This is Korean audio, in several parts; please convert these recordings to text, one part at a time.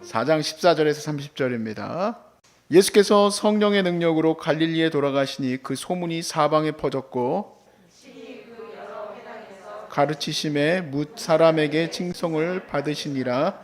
4장 14절에서 30절입니다. 예수께서 성령의 능력으로 갈릴리에 돌아가시니 그 소문이 사방에 퍼졌고 가르치심에 뭇 사람에게 칭송을 받으시니라.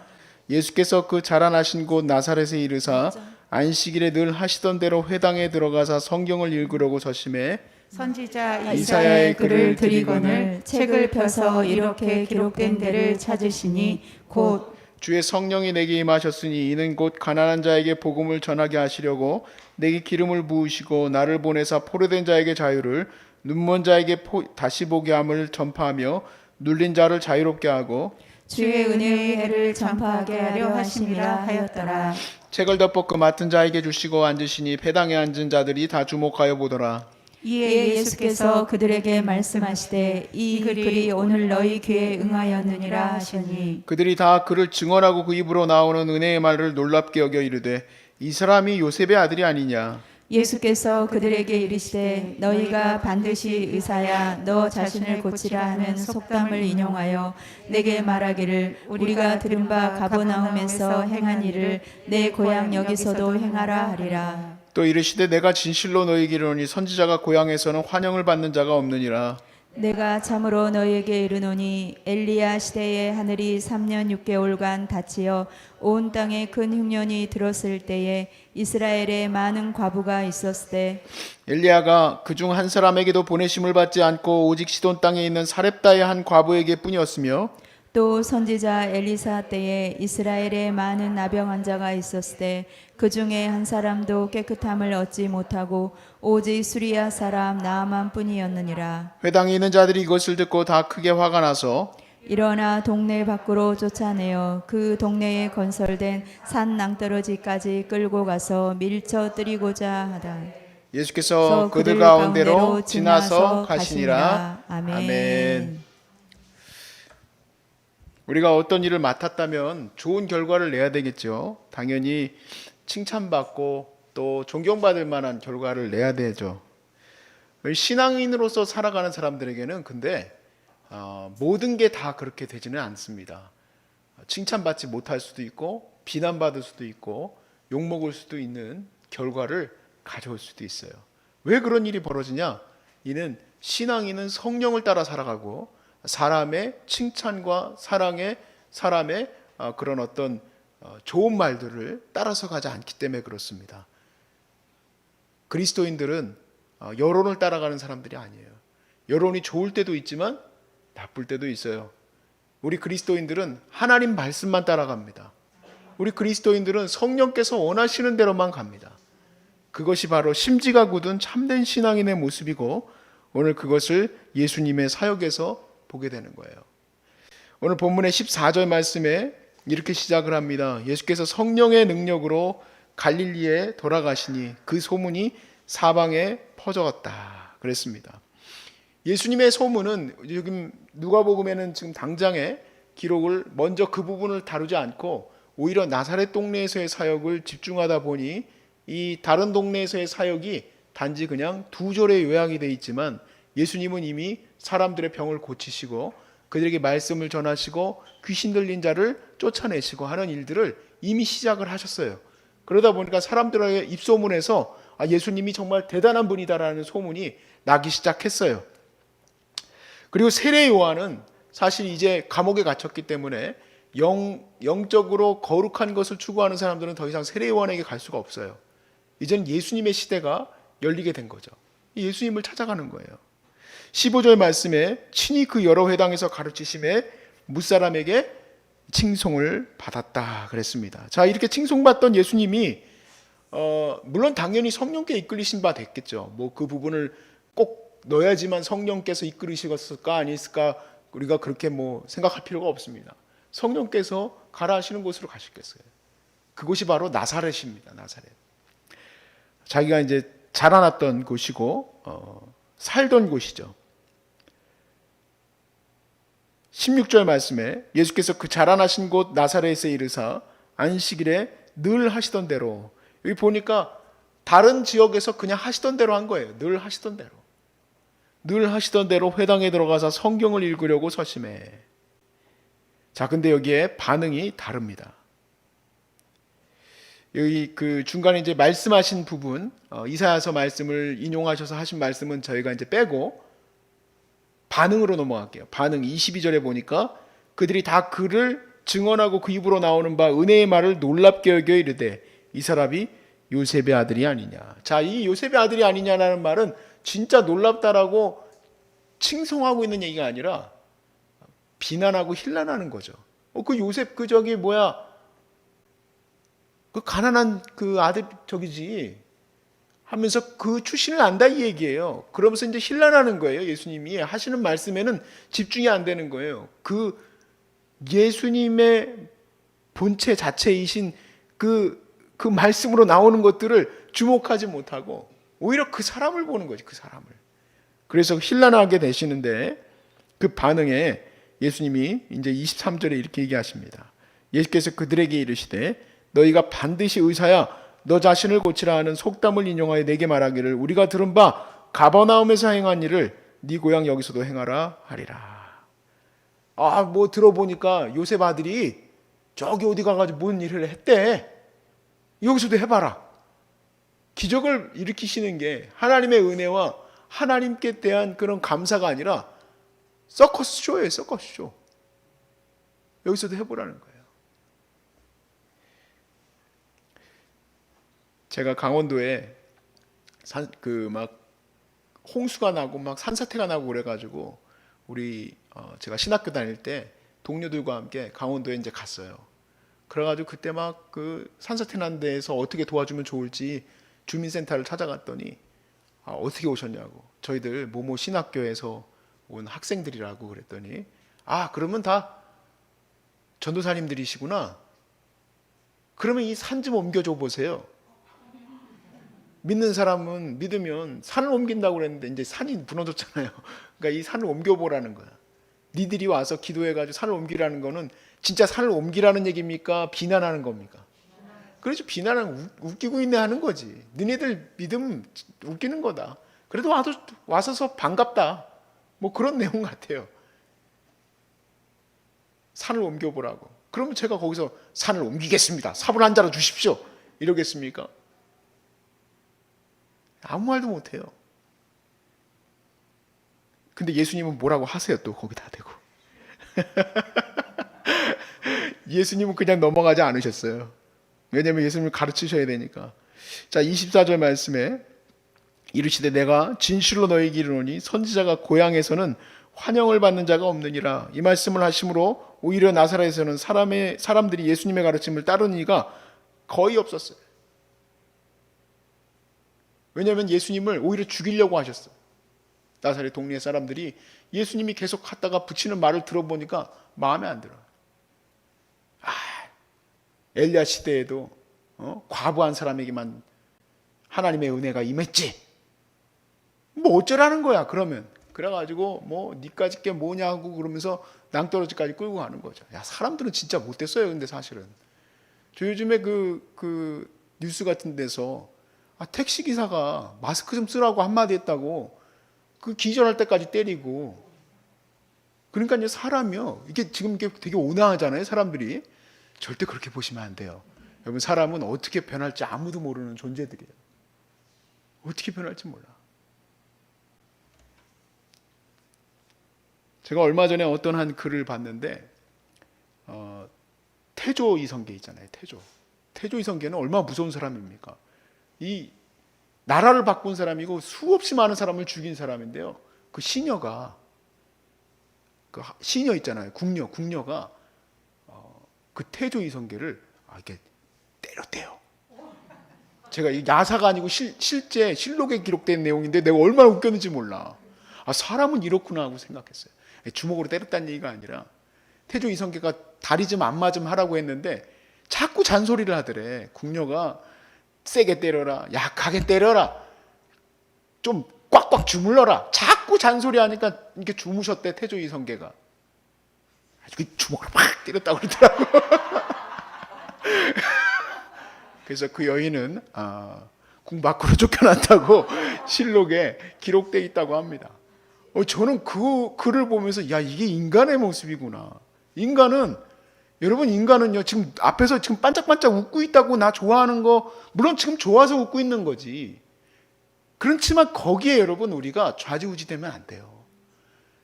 예수께서 그 자라나신 곳 나사렛에 이르사 안식일에 늘 하시던 대로 회당에 들어가사 성경을 읽으려고 서심해 선지자 이사야의 글을 들이거늘 책을 펴서 이렇게 기록된 데를 찾으시니 곧 주의 성령이 내게 임하셨으니 이는 곧 가난한 자에게 복음을 전하게 하시려고 내게 기름을 부으시고 나를 보내사 포로된 자에게 자유를 눈먼 자에게 다시 보게 함을 전파하며 눌린 자를 자유롭게 하고 주의 은혜의 해를 전파하게 하려 하심이라 하였더라. 책을 덮어 그 맡은 자에게 주시고 앉으시니 회당에 앉은 자들이 다 주목하여 보더라. 이에 예수께서 그들에게 말씀하시되 이 글이 오늘 너희 귀에 응하였느니라 하시니 그들이 다 그를 증언하고 그 입으로 나오는 은혜의 말을 놀랍게 여겨 이르되 이 사람이 요셉의 아들이 아니냐. 예수께서 그들에게 이르시되 너희가 반드시 의사야 너 자신을 고치라 하는 속담을 인용하여 내게 말하기를 우리가 들은 바 가버나움에서 행한 일을 내 고향 여기서도 행하라 하리라. 또 이르시되 내가 진실로 너희에게 이르노니 선지자가 고향에서는 환영을 받는 자가 없느니라. 내가 참으로 너희에게 이르노니 엘리야 시대에 하늘이 3년 6개월간 닫히어 온 땅에 큰 흉년이 들었을 때에 이스라엘에 많은 과부가 있었을 때 엘리야가 그중 한 사람에게도 보내심을 받지 않고 오직 시돈 땅에 있는 사렙다의 한 과부에게 뿐이었으며 또 선지자 엘리사 때에 이스라엘에 많은 나병 환자가 있었을 때 그 중에 한 사람도 깨끗함을 얻지 못하고 오직 수리아 사람 나아만 뿐이었느니라. 회당에 있는 자들이 이것을 듣고 다 크게 화가 나서 일어나 동네 밖으로 쫓아내어 그 동네에 건설된 산 낭떠러지까지 끌고 가서 밀쳐뜨리고자 하다. 예수께서 그들 가운데로 지나서 가시니라. 아멘. 우리가 어떤 일을 맡았다면 좋은 결과를 내야 되겠죠. 당연히 칭찬받고 또 존경받을 만한 결과를 내야 되죠. 신앙인으로서 살아가는 사람들에게는 근데 모든 게 다 그렇게 되지는 않습니다. 칭찬받지 못할 수도 있고 비난받을 수도 있고 욕먹을 수도 있는 결과를 가져올 수도 있어요. 왜 그런 일이 벌어지냐? 이는 신앙인은 성령을 따라 살아가고 사람의 칭찬과 사랑의 사람의 그런 어떤 좋은 말들을 따라서 가지 않기 때문에 그렇습니다. 그리스도인들은 여론을 따라가는 사람들이 아니에요. 여론이 좋을 때도 있지만 나쁠 때도 있어요. 우리 그리스도인들은 하나님 말씀만 따라갑니다. 우리 그리스도인들은 성령께서 원하시는 대로만 갑니다. 그것이 바로 심지가 굳은 참된 신앙인의 모습이고 오늘 그것을 예수님의 사역에서 보게 되는 거예요. 오늘 본문의 14절 말씀에 이렇게 시작을 합니다. 예수께서 성령의 능력으로 갈릴리에 돌아가시니 그 소문이 사방에 퍼져갔다 그랬습니다. 예수님의 소문은 지금 누가복음에는 지금 당장에 기록을 먼저 그 부분을 다루지 않고 오히려 나사렛 동네에서의 사역을 집중하다 보니 이 다른 동네에서의 사역이 단지 그냥 두 절의 요약이 되어 있지만 예수님은 이미 사람들의 병을 고치시고 그들에게 말씀을 전하시고 귀신 들린 자를 쫓아내시고 하는 일들을 이미 시작을 하셨어요. 그러다 보니까 사람들의 입소문에서 예수님이 정말 대단한 분이다라는 소문이 나기 시작했어요. 그리고 세례 요한은 사실 이제 감옥에 갇혔기 때문에 영적으로 거룩한 것을 추구하는 사람들은 더 이상 세례 요한에게 갈 수가 없어요. 이제는 예수님의 시대가 열리게 된 거죠. 예수님을 찾아가는 거예요. 15절 말씀에 친히 그 여러 회당에서 가르치심에 뭇사람에게 칭송을 받았다 그랬습니다. 자, 이렇게 칭송받던 예수님이 물론 당연히 성령께 이끌리신 바 됐겠죠. 뭐 그 부분을 꼭 넣어야지만 성령께서 이끌으시겠을까 아니었을까 우리가 그렇게 뭐 생각할 필요가 없습니다. 성령께서 가라 하시는 곳으로 가셨겠어요. 그곳이 바로 나사렛입니다. 나사렛. 자기가 이제 자라났던 곳이고 살던 곳이죠. 16절 말씀에 예수께서 그 자라나신 곳 나사렛에 이르사 안식일에 늘 하시던 대로, 여기 보니까 다른 지역에서 그냥 하시던 대로 한 거예요. 늘 하시던 대로. 늘 하시던 대로 회당에 들어가서 성경을 읽으려고 서심해. 자, 근데 여기에 반응이 다릅니다. 여기 그 중간에 이제 말씀하신 부분, 이사야서 말씀을 인용하셔서 하신 말씀은 저희가 이제 빼고 반응으로 넘어갈게요. 반응 22절에 보니까 그들이 다 그를 증언하고 그 입으로 나오는 바 은혜의 말을 놀랍게 여겨 이르되 이 사람이 요셉의 아들이 아니냐. 자, 이 요셉의 아들이 아니냐라는 말은 진짜 놀랍다라고 칭송하고 있는 얘기가 아니라 비난하고 힐난하는 거죠. 그 요셉 그 저기 뭐야, 그 가난한 그 아들 저기지 하면서 그 출신을 안다 이 얘기예요. 그러면서 이제 힐난하는 거예요. 예수님이 하시는 말씀에는 집중이 안 되는 거예요. 그 예수님의 본체 자체이신 그 말씀으로 나오는 것들을 주목하지 못하고 오히려 그 사람을 보는 거지, 그 사람을. 그래서 힐난하게 되시는데 그 반응에 예수님이 이제 23절에 이렇게 얘기하십니다. 예수께서 그들에게 이르시되 너희가 반드시 의사야 너 자신을 고치라 하는 속담을 인용하여 내게 말하기를 우리가 들은 바 가버나움에서 행한 일을 네 고향 여기서도 행하라 하리라. 뭐 들어보니까 요셉 아들이 저기 어디 가가지고 뭔 일을 했대. 여기서도 해봐라. 기적을 일으키시는 게 하나님의 은혜와 하나님께 대한 그런 감사가 아니라 서커스 쇼예요. 서커스 쇼. 여기서도 해보라는 거예요. 제가 강원도에 막 홍수가 나고 막 산사태가 나고 그래가지고 우리 제가 신학교 다닐 때 동료들과 함께 강원도에 이제 갔어요. 그래가지고 그때 막 그 산사태 난 데에서 어떻게 도와주면 좋을지 주민센터를 찾아갔더니 어떻게 오셨냐고, 저희들 모모 신학교에서 온 학생들이라고 그랬더니 그러면 다 전도사님들이시구나. 그러면 이 산 좀 옮겨줘 보세요. 믿는 사람은 믿으면 산을 옮긴다고 그랬는데 이제 산이 무너졌잖아요. 그러니까 이 산을 옮겨보라는 거야. 니들이 와서 기도해가지고 산을 옮기라는 거는 진짜 산을 옮기라는 얘기입니까? 비난하는 겁니까? 그렇죠. 비난은 웃기고 있네 하는 거지. 너네들 믿음 웃기는 거다. 그래도 와서 반갑다. 뭐 그런 내용 같아요. 산을 옮겨보라고. 그러면 제가 거기서 산을 옮기겠습니다. 삽을 한 자루 주십시오. 이러겠습니까? 아무 말도 못해요. 근데 예수님은 뭐라고 하세요? 또 거기다 대고. 예수님은 그냥 넘어가지 않으셨어요. 왜냐하면 예수님을 가르치셔야 되니까. 자, 24절 말씀에 이르시되 내가 진실로 너희에게 이르노니 선지자가 고향에서는 환영을 받는 자가 없느니라. 이 말씀을 하심으로 오히려 나사렛에서는 사람들이 예수님의 가르침을 따르는 이가 거의 없었어요. 왜냐하면 예수님을 오히려 죽이려고 하셨어요. 나사렛 동네 사람들이 예수님이 계속 하다가 붙이는 말을 들어보니까 마음에 안 들어요. 엘리야 시대에도 과부한 사람에게만 하나님의 은혜가 임했지. 뭐 어쩌라는 거야 그러면. 그래가지고 뭐 니까짓 게 뭐냐고 그러면서 낭떠러지까지 끌고 가는 거죠. 야, 사람들은 진짜 못됐어요. 근데 사실은 저 요즘에 그 뉴스 같은 데서 택시 기사가 마스크 좀 쓰라고 한마디 했다고 그 기절할 때까지 때리고. 그러니까 이제 사람이요, 이게 지금 이게 되게 온화하잖아요. 사람들이 절대 그렇게 보시면 안 돼요. 여러분, 사람은 어떻게 변할지 아무도 모르는 존재들이에요. 어떻게 변할지 몰라. 제가 얼마 전에 어떤 한 글을 봤는데 태조 이성계 있잖아요. 태조 이성계는 얼마나 무서운 사람입니까? 이 나라를 바꾼 사람이고 수없이 많은 사람을 죽인 사람인데요. 그 시녀가 그 시녀 있잖아요. 궁녀가 그 태조 이성계를 이렇게 때렸대요. 제가 이 야사가 아니고 실제 실록에 기록된 내용인데 내가 얼마나 웃겼는지 몰라. 사람은 이렇구나 하고 생각했어요. 주먹으로 때렸다는 얘기가 아니라 태조 이성계가 다리 좀 안마 좀 하라고 했는데 자꾸 잔소리를 하더래. 궁녀가 세게 때려라, 약하게 때려라, 좀 꽉꽉 주물러라. 자꾸 잔소리하니까 이렇게 주무셨대. 태조 이성계가 아주 주먹으로 팍 때렸다고 그러더라고. 그래서 그 여인은 궁 밖으로 쫓겨났다고 실록에 기록되어 있다고 합니다. 저는 그 글을 보면서 야, 이게 인간의 모습이구나. 인간은 여러분, 인간은요, 지금 앞에서 지금 반짝반짝 웃고 있다고 나 좋아하는 거, 물론 지금 좋아서 웃고 있는 거지. 그렇지만 거기에 여러분, 우리가 좌지우지 되면 안 돼요.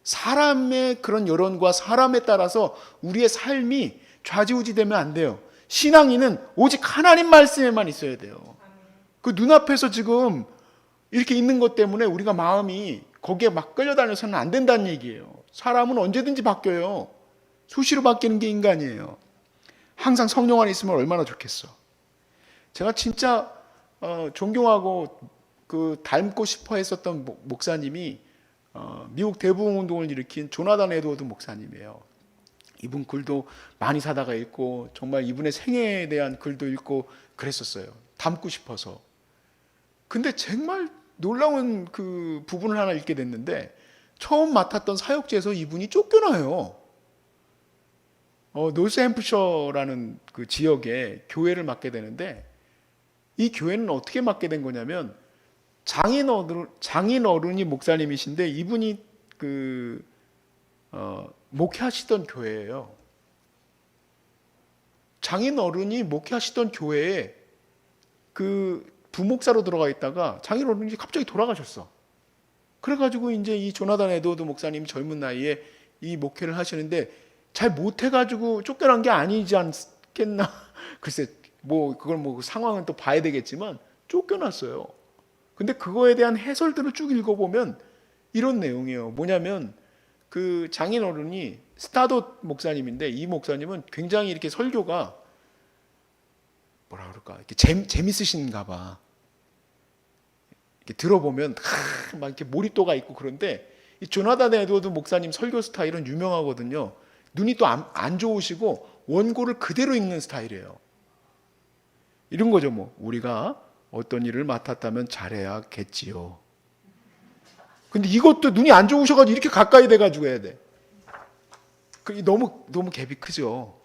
사람의 그런 여론과 사람에 따라서 우리의 삶이 좌지우지 되면 안 돼요. 신앙인은 오직 하나님 말씀에만 있어야 돼요. 그 눈앞에서 지금 이렇게 있는 것 때문에 우리가 마음이 거기에 막 끌려다녀서는 안 된다는 얘기예요. 사람은 언제든지 바뀌어요. 수시로 바뀌는 게 인간이에요. 항상 성령 안에 있으면 얼마나 좋겠어. 제가 진짜 존경하고 그 닮고 싶어 했었던 목사님이 미국 대부흥운동을 일으킨 조나단 에드워드 목사님이에요. 이분 글도 많이 사다가 읽고 정말 이분의 생애에 대한 글도 읽고 그랬었어요. 닮고 싶어서. 근데 정말 놀라운 그 부분을 하나 읽게 됐는데, 처음 맡았던 사역지에서 이분이 쫓겨나요. 노스햄프셔라는 그 지역에 교회를 맡게 되는데, 이 교회는 어떻게 맡게 된 거냐면, 장인 어른이 목사님이신데 이분이 목회하시던 교회예요. 장인 어른이 목회하시던 교회에 그 부목사로 들어가 있다가 장인 어른이 갑자기 돌아가셨어. 그래가지고 이제 이 조나단 에드워드 목사님 젊은 나이에 이 목회를 하시는데 잘 못해가지고 쫓겨난 게 아니지 않겠나. 글쎄, 그걸 상황은 또 봐야 되겠지만 쫓겨났어요. 근데 그거에 대한 해설들을 쭉 읽어보면 이런 내용이에요. 뭐냐면 그 장인 어른이 스타돗 목사님인데, 이 목사님은 굉장히 이렇게 설교가 뭐라 그럴까, 이렇게 재밌으신가 봐. 이렇게 들어보면 막 이렇게 몰입도가 있고. 그런데 이 조나단 에드워드 목사님 설교 스타일은 유명하거든요. 눈이 또 안 좋으시고 원고를 그대로 읽는 스타일이에요. 이런 거죠. 우리가 어떤 일을 맡았다면 잘해야겠지요. 근데 이것도 눈이 안 좋으셔가지고 이렇게 가까이 돼가지고 해야 돼. 너무 갭이 크죠.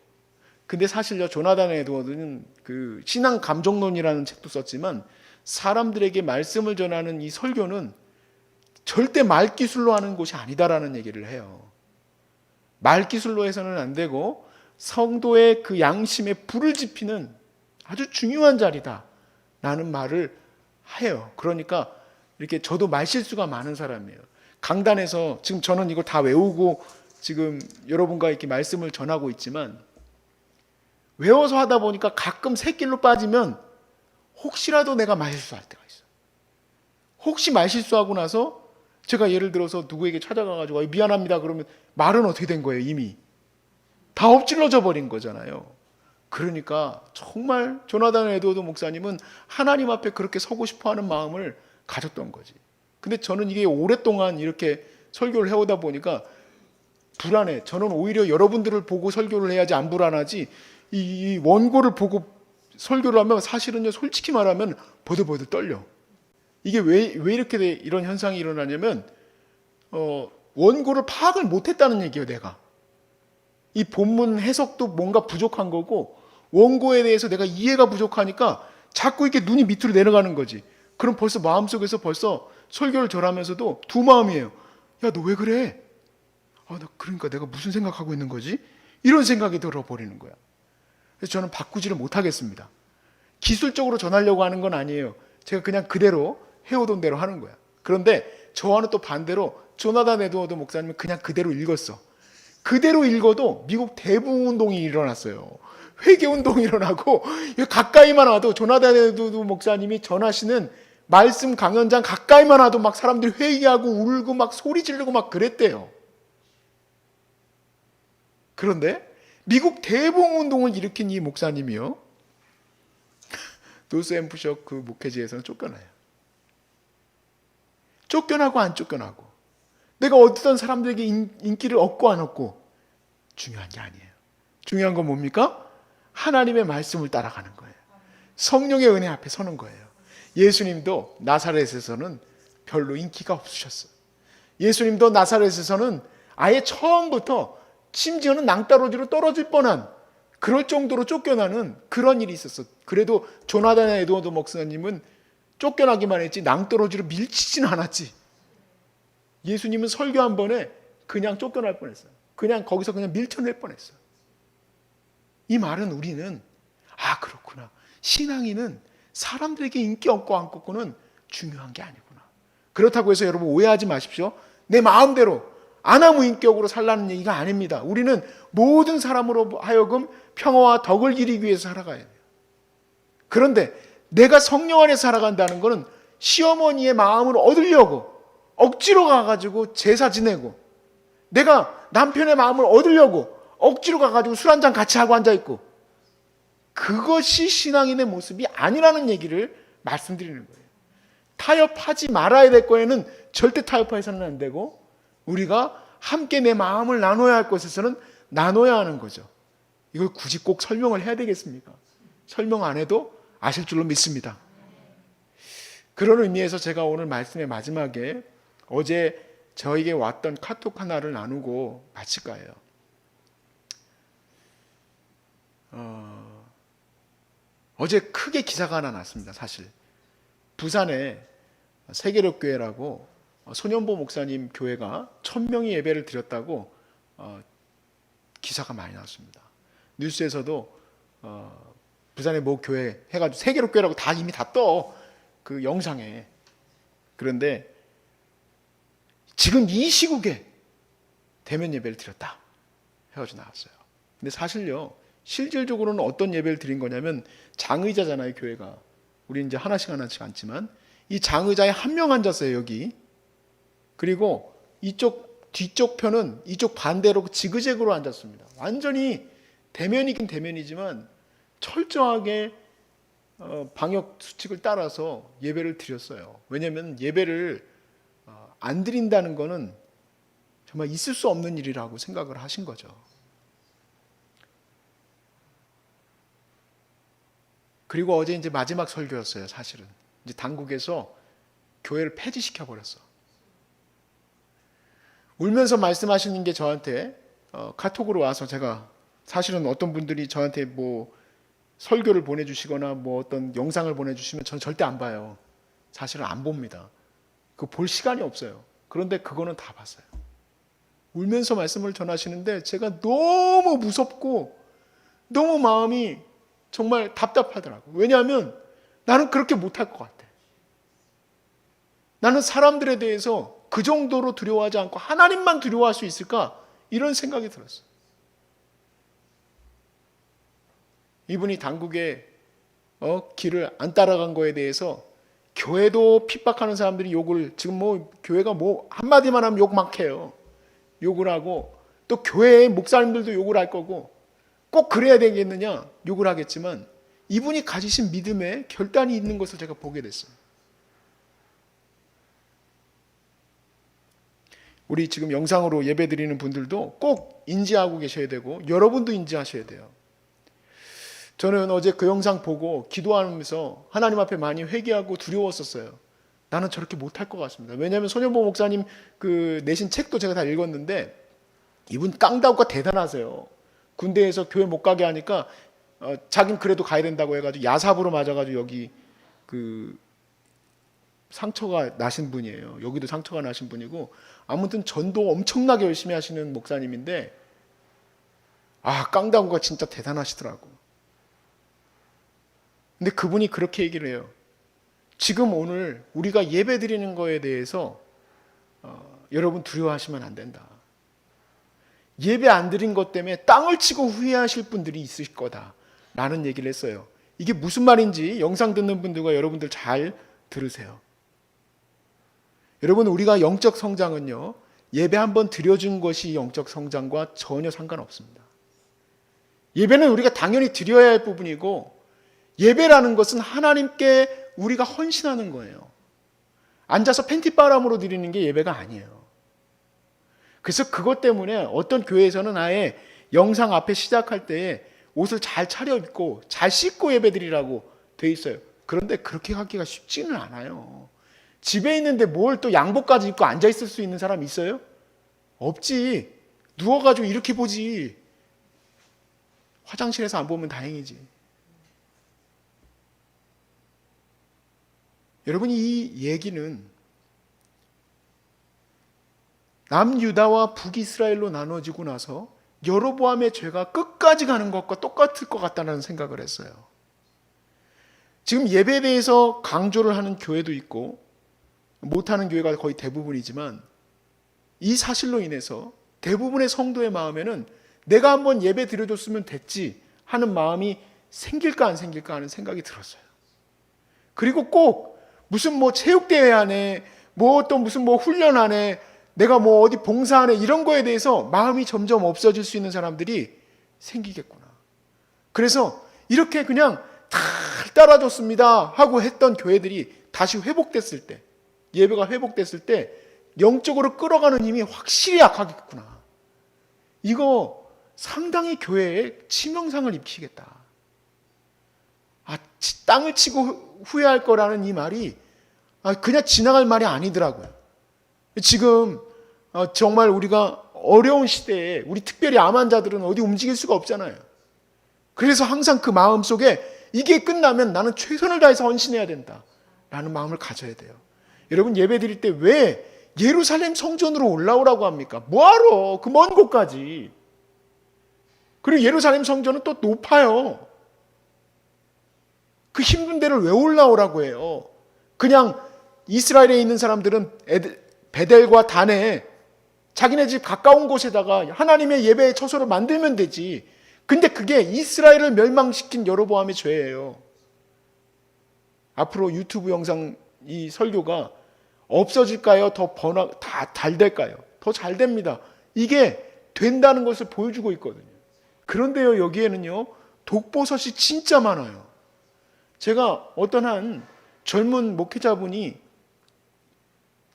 근데 사실요, 조나단 에드워드는 그 신앙 감정론이라는 책도 썼지만, 사람들에게 말씀을 전하는 이 설교는 절대 말기술로 하는 것이 아니다라는 얘기를 해요. 말기술로 해서는 안 되고 성도의 그 양심에 불을 지피는 아주 중요한 자리다 라는 말을 해요. 그러니까 이렇게 저도 말실수가 많은 사람이에요. 강단에서 지금 저는 이걸 다 외우고 지금 여러분과 이렇게 말씀을 전하고 있지만, 외워서 하다 보니까 가끔 새길로 빠지면 혹시라도 내가 말실수할 때가 있어요. 혹시 말실수하고 나서 제가 예를 들어서 누구에게 찾아가가지고 미안합니다 그러면 말은 어떻게 된 거예요? 이미 다 엎질러져 버린 거잖아요. 그러니까 정말 조나단 에드워드 목사님은 하나님 앞에 그렇게 서고 싶어하는 마음을 가졌던 거지. 근데 저는 이게 오랫동안 이렇게 설교를 해오다 보니까 불안해. 저는 오히려 여러분들을 보고 설교를 해야지 안 불안하지, 이 원고를 보고 설교를 하면 사실은요, 솔직히 말하면 버들버들 떨려. 이게 왜 이렇게 이런 현상이 일어나냐면 원고를 파악을 못했다는 얘기예요. 내가 이 본문 해석도 뭔가 부족한 거고, 원고에 대해서 내가 이해가 부족하니까 자꾸 이렇게 눈이 밑으로 내려가는 거지. 그럼 벌써 마음속에서 벌써 설교를 절하면서도 두 마음이에요. 야, 너 왜 그래? 그러니까 내가 무슨 생각하고 있는 거지? 이런 생각이 들어버리는 거야. 그래서 저는 바꾸지를 못하겠습니다. 기술적으로 전하려고 하는 건 아니에요. 제가 그냥 그대로 해오던 대로 하는 거야. 그런데 저와는 또 반대로 조나단 에드워드 목사님은 그냥 그대로 읽었어. 그대로 읽어도 미국 대부흥운동이 일어났어요. 회개운동이 일어나고, 가까이만 와도 조나단 에드워드 목사님이 전하시는 말씀 강연장 가까이만 와도 막 사람들이 회개하고 울고 막 소리 지르고 막 그랬대요. 그런데 미국 대부흥운동을 일으킨 이 목사님이요, 노스햄프셔 그 목회지에서는 쫓겨나요. 쫓겨나고 안 쫓겨나고, 내가 어떤 사람들에게 인기를 얻고 안 얻고 중요한 게 아니에요. 중요한 건 뭡니까? 하나님의 말씀을 따라가는 거예요. 성령의 은혜 앞에 서는 거예요. 예수님도 나사렛에서는 별로 인기가 없으셨어요. 예수님도 나사렛에서는 아예 처음부터 심지어는 낭떠러지로 떨어질 뻔한, 그럴 정도로 쫓겨나는 그런 일이 있었어. 그래도 조나단 에드워드 목사님은 쫓겨나기만 했지 낭떠러지로 밀치진 않았지. 예수님은 설교 한 번에 그냥 쫓겨날 뻔했어요. 그냥 거기서 그냥 밀쳐낼 뻔했어요. 이 말은 우리는 그렇구나. 신앙인은 사람들에게 인기 얻고 안 얻고는 중요한 게 아니구나. 그렇다고 해서 여러분 오해하지 마십시오. 내 마음대로 아나무인격으로 살라는 얘기가 아닙니다. 우리는 모든 사람으로 하여금 평화와 덕을 이루기 위해서 살아가야 돼요. 그런데 내가 성령 안에 살아간다는 것은 시어머니의 마음을 얻으려고 억지로 가가지고 제사 지내고, 내가 남편의 마음을 얻으려고 억지로 가가지고 술 한잔 같이 하고 앉아있고, 그것이 신앙인의 모습이 아니라는 얘기를 말씀드리는 거예요. 타협하지 말아야 될 거에는 절대 타협해서는 안 되고, 우리가 함께 내 마음을 나눠야 할 것에서는 나눠야 하는 거죠. 이걸 굳이 꼭 설명을 해야 되겠습니까? 설명 안 해도 아실 줄로 믿습니다. 그런 의미에서 제가 오늘 말씀의 마지막에 어제 저에게 왔던 카톡 하나를 나누고 마칠 거예요. 어제 크게 기사가 하나 났습니다. 사실 부산에 세계력교회라고 손현보 목사님 교회가 1000명이 예배를 드렸다고 기사가 많이 나왔습니다. 뉴스에서도 부산의 모 교회 해가지고 세계력교회라고 다 이미 다 떠, 그 영상에. 그런데 지금 이 시국에 대면 예배를 드렸다 해가지고 나왔어요. 근데 사실요, 실질적으로는 어떤 예배를 드린 거냐면, 장의자잖아요, 교회가. 우리 이제 하나씩 앉지만 이 장의자에 한 명 앉았어요, 여기. 그리고 이쪽 뒤쪽 편은 이쪽 반대로 지그재그로 앉았습니다. 완전히 대면이긴 대면이지만 철저하게 방역 수칙을 따라서 예배를 드렸어요. 왜냐하면 예배를 안 드린다는 거는 정말 있을 수 없는 일이라고 생각을 하신 거죠. 그리고 어제 이제 마지막 설교였어요. 사실은 이제 당국에서 교회를 폐지시켜 버렸어. 울면서 말씀하시는 게 저한테 카톡으로 와서, 제가 사실은 어떤 분들이 저한테 뭐 설교를 보내주시거나 뭐 어떤 영상을 보내주시면 저는 절대 안 봐요. 사실은 안 봅니다. 그거 볼 시간이 없어요. 그런데 그거는 다 봤어요. 울면서 말씀을 전하시는데 제가 너무 무섭고 너무 마음이 정말 답답하더라고요. 왜냐하면 나는 그렇게 못할 것 같아. 나는 사람들에 대해서 그 정도로 두려워하지 않고 하나님만 두려워할 수 있을까? 이런 생각이 들었어요. 이분이 당국의 길을 안 따라간 거에 대해서 교회도 핍박하는 사람들이 욕을, 지금 뭐 교회가 뭐 한마디만 하면 욕 막 해요. 욕을 하고, 또 교회의 목사님들도 욕을 할 거고, 꼭 그래야 되겠느냐? 욕을 하겠지만 이분이 가지신 믿음에 결단이 있는 것을 제가 보게 됐어요. 우리 지금 영상으로 예배 드리는 분들도 꼭 인지하고 계셔야 되고, 여러분도 인지하셔야 돼요. 저는 어제 그 영상 보고 기도하면서 하나님 앞에 많이 회개하고 두려웠었어요. 나는 저렇게 못할 것 같습니다. 왜냐하면 손현보 목사님 그 내신 책도 제가 다 읽었는데, 이분 깡다구가 대단하세요. 군대에서 교회 못 가게 하니까 자긴 그래도 가야 된다고 해가지고 야삽으로 맞아가지고 여기 그 상처가 나신 분이에요. 여기도 상처가 나신 분이고, 아무튼 전도 엄청나게 열심히 하시는 목사님인데, 깡다구가 진짜 대단하시더라고. 근데 그분이 그렇게 얘기를 해요. 지금 오늘 우리가 예배 드리는 거에 대해서 여러분 두려워하시면 안 된다. 예배 안 드린 것 때문에 땅을 치고 후회하실 분들이 있을 거다 라는 얘기를 했어요. 이게 무슨 말인지 영상 듣는 분들과 여러분들 잘 들으세요. 여러분, 우리가 영적 성장은요, 예배 한번 드려준 것이 영적 성장과 전혀 상관없습니다. 예배는 우리가 당연히 드려야 할 부분이고, 예배라는 것은 하나님께 우리가 헌신하는 거예요. 앉아서 팬티바람으로 드리는 게 예배가 아니에요. 그래서 그것 때문에 어떤 교회에서는 아예 영상 앞에 시작할 때에 옷을 잘 차려입고 잘 씻고 예배드리라고 돼 있어요. 그런데 그렇게 하기가 쉽지는 않아요. 집에 있는데 뭘 또 양복까지 입고 앉아있을 수 있는 사람 있어요? 없지. 누워가지고 이렇게 보지. 화장실에서 안 보면 다행이지. 여러분, 이 얘기는 남유다와 북이스라엘로 나눠지고 나서 여로보암의 죄가 끝까지 가는 것과 똑같을 것 같다는 생각을 했어요. 지금 예배에 대해서 강조를 하는 교회도 있고 못하는 교회가 거의 대부분이지만 이 사실로 인해서 대부분의 성도의 마음에는 내가 한번 예배 드려줬으면 됐지 하는 마음이 생길까 안 생길까 하는 생각이 들었어요. 그리고 꼭 무슨 뭐 체육대회 안에 뭐 또 무슨 뭐 훈련 안에 내가 뭐 어디 봉사하네 이런 거에 대해서 마음이 점점 없어질 수 있는 사람들이 생기겠구나. 그래서 이렇게 그냥 다 따라줬습니다 하고 했던 교회들이 다시 회복됐을 때, 예배가 회복됐을 때 영적으로 끌어가는 힘이 확실히 약하겠구나. 이거 상당히 교회에 치명상을 입히겠다. 땅을 치고 후회할 거라는 이 말이 그냥 지나갈 말이 아니더라고요. 지금 정말 우리가 어려운 시대에 우리 특별히 암 환자들은 어디 움직일 수가 없잖아요. 그래서 항상 그 마음 속에 이게 끝나면 나는 최선을 다해서 헌신해야 된다 라는 마음을 가져야 돼요. 여러분 예배 드릴 때 왜 예루살렘 성전으로 올라오라고 합니까? 뭐하러 그 먼 곳까지. 그리고 예루살렘 성전은 또 높아요. 그 힘든 데를 왜 올라오라고 해요? 그냥 이스라엘에 있는 사람들은 베델과 단에 자기네 집 가까운 곳에다가 하나님의 예배의 처소를 만들면 되지. 근데 그게 이스라엘을 멸망시킨 여로보암의 죄예요. 앞으로 유튜브 영상 이 설교가 없어질까요? 다 잘 될까요? 더 잘 됩니다. 이게 된다는 것을 보여주고 있거든요. 그런데요, 여기에는요, 독버섯이 진짜 많아요. 제가 어떤 한 젊은 목회자분이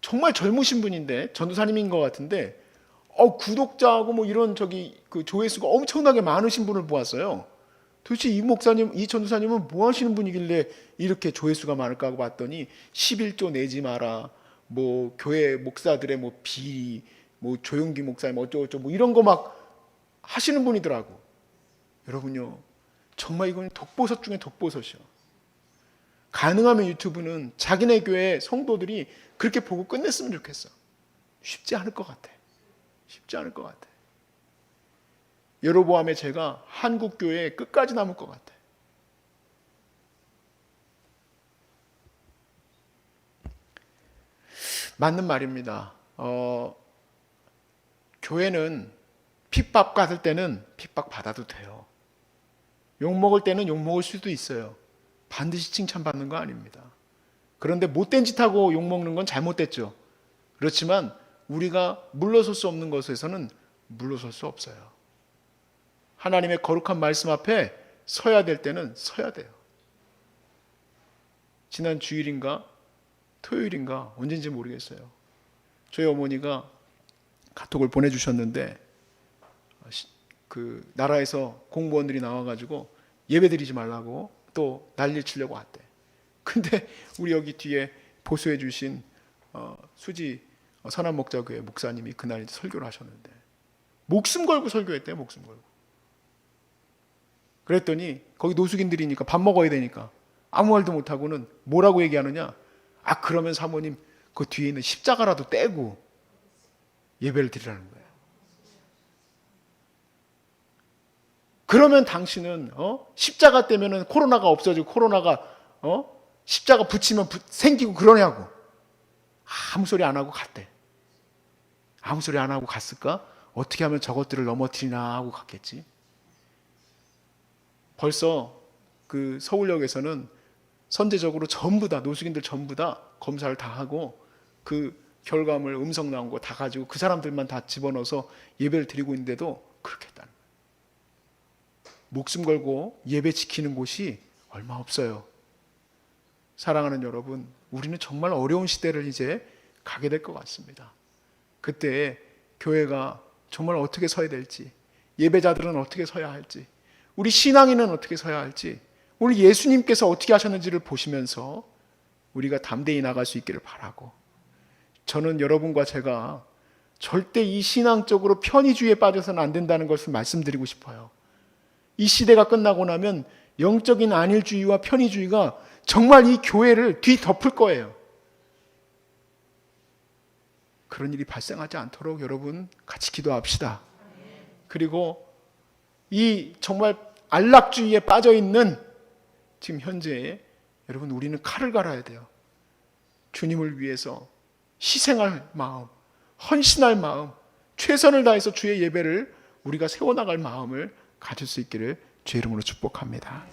정말 젊으신 분인데 전도사님인 것 같은데 구독자하고 뭐 이런 그 조회수가 엄청나게 많으신 분을 보았어요. 도대체 이 목사님, 이 전도사님은 뭐 하시는 분이길래 이렇게 조회수가 많을까 하고 봤더니 11조 내지 마라, 뭐 교회 목사들의 뭐 비리, 뭐 조용기 목사님 어쩌고저쩌고 뭐 이런 거 막 하시는 분이더라고. 여러분요, 정말 이건 독버섯 중에 독버섯이요. 가능하면 유튜브는 자기네 교회 성도들이 그렇게 보고 끝냈으면 좋겠어. 쉽지 않을 것 같아. 쉽지 않을 것 같아. 여로보암의 죄가 한국 교회에 끝까지 남을 것 같아. 맞는 말입니다. 교회는 핍박 받을 때는 핍박 받아도 돼요. 욕 먹을 때는 욕 먹을 수도 있어요. 반드시 칭찬받는 거 아닙니다. 그런데 못된 짓 하고 욕 먹는 건 잘못됐죠. 그렇지만 우리가 물러설 수 없는 것에서는 물러설 수 없어요. 하나님의 거룩한 말씀 앞에 서야 될 때는 서야 돼요. 지난 주일인가 토요일인가 언젠지 모르겠어요. 저희 어머니가 카톡을 보내주셨는데 그 나라에서 공무원들이 나와가지고 예배 드리지 말라고 또 난리 치려고 왔대. 근데 우리 여기 뒤에 보수해 주신 수지 선한목자교회 목사님이 그날 설교를 하셨는데 목숨 걸고 설교했대요. 목숨 걸고. 그랬더니 거기 노숙인들이니까 밥 먹어야 되니까 아무 말도 못하고는 뭐라고 얘기하느냐, 그러면 사모님 그 뒤에 있는 십자가라도 떼고 예배를 드리라는 거예요. 그러면 당신은 십자가 떼면은 코로나가 없어지고 코로나가 십자가 붙이면 생기고 그러냐고. 아무 소리 안 하고 갔대. 아무 소리 안 하고 갔을까? 어떻게 하면 저것들을 넘어뜨리나 하고 갔겠지. 벌써 그 서울역에서는 선제적으로 전부 다 노숙인들 전부 다 검사를 다 하고 그 결과물 음성 나온 거 다 가지고 그 사람들만 다 집어넣어서 예배를 드리고 있는데도 그렇게 했다는 거예요. 목숨 걸고 예배 지키는 곳이 얼마 없어요. 사랑하는 여러분, 우리는 정말 어려운 시대를 이제 가게 될 것 같습니다. 그때 교회가 정말 어떻게 서야 될지, 예배자들은 어떻게 서야 할지, 우리 신앙인은 어떻게 서야 할지, 오늘 예수님께서 어떻게 하셨는지를 보시면서 우리가 담대히 나갈 수 있기를 바라고, 저는 여러분과 제가 절대 이 신앙적으로 편의주의에 빠져서는 안 된다는 것을 말씀드리고 싶어요. 이 시대가 끝나고 나면 영적인 안일주의와 편의주의가 정말 이 교회를 뒤덮을 거예요. 그런 일이 발생하지 않도록 여러분 같이 기도합시다. 그리고 이 정말 안락주의에 빠져 있는 지금 현재 여러분, 우리는 칼을 갈아야 돼요. 주님을 위해서 희생할 마음, 헌신할 마음, 최선을 다해서 주의 예배를 우리가 세워나갈 마음을 가질 수 있기를 주의 이름으로 축복합니다.